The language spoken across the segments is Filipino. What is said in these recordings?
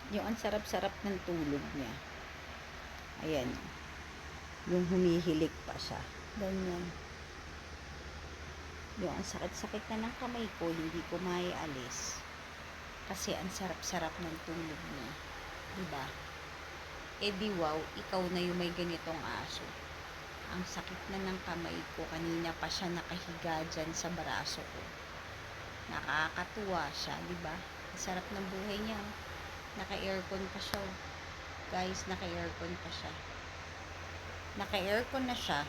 Yung ang sarap-sarap ng tulog niya. Ayan. Yung humihilik pa siya. Ganyan. Yung ang sakit-sakit na ng kamay ko, hindi ko maialis. Kasi ang sarap-sarap ng tulog niya. Diba? Eh di wow, ikaw na yung may ganitong aso. Ang sakit na ng kamay ko, kanina pa siya nakahiga dyan sa braso ko. Nakakatuwa siya, diba? Ang sarap ng buhay niya. Naka-aircon pa siya. Guys, naka-aircon pa siya. Naka-aircon na siya.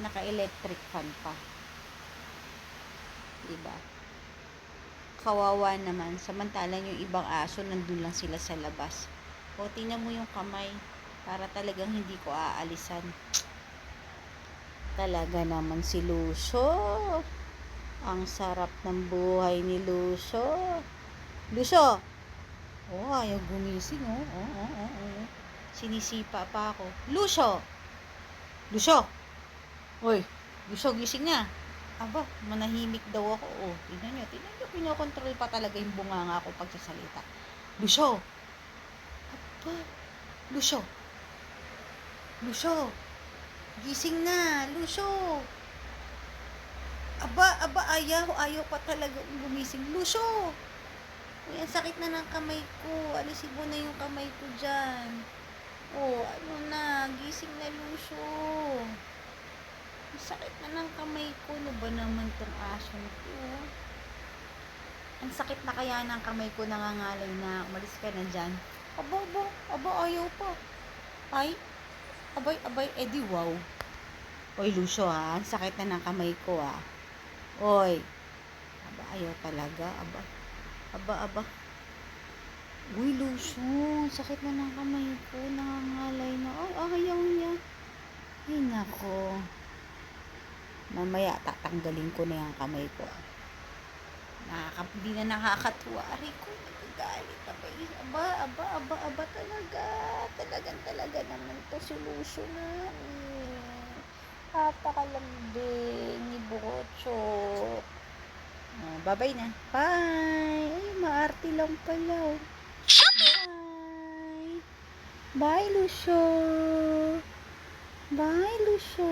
Naka-electric fan pa. Diba? Kawawa naman. Samantalang yung ibang aso, nandun lang sila sa labas. O, tingnan mo yung kamay. Para talagang hindi ko aalisan. Talaga naman si Lucio. Ang sarap ng buhay ni Lucio. Lucio! Oh, ayaw gumising, oh. Sinisipa pa ako. Lucio! Lucio! Hoy, Lucio, gising na. Aba, manahimik daw ako. Oh, tingnan nyo, pinokontrol pa talaga yung bunganga ko pagsasalita. Lucio! Aba, Lucio! Lucio! Gising na, Lucio! Aba, ayaw pa talaga gumising. Lucio! Uy, ang sakit na ng kamay ko. Alisin mo na yung kamay ko dyan. Oh, ano na, gising na, Lucio. Ang sakit na ng kamay ko. Ano ba naman tong aso ko? Ang sakit na kaya ng kamay ko, nangangalay na. Umalis ka na dyan. Aba, ayaw pa. Ay, abay, edi wow. Oy, Lucio ha, ang sakit na ng kamay ko ha. Oy, aba, ayaw talaga, aba. Uy, Lucio, sakit na ng kamay ko, nangangalay na. Ay, ayaw niya. Ay, nako. Mamaya, tatanggalin ko na yung kamay ko. Hindi na nakakatuwa. Aray ko, nagagalit. Aba, talaga naman to si Lucio na. Napakalambing ni Butcho. Bye-bye na. Bye! Ay, maarte lang pala. Bye! Bye, Lucio! Bye, Lucio!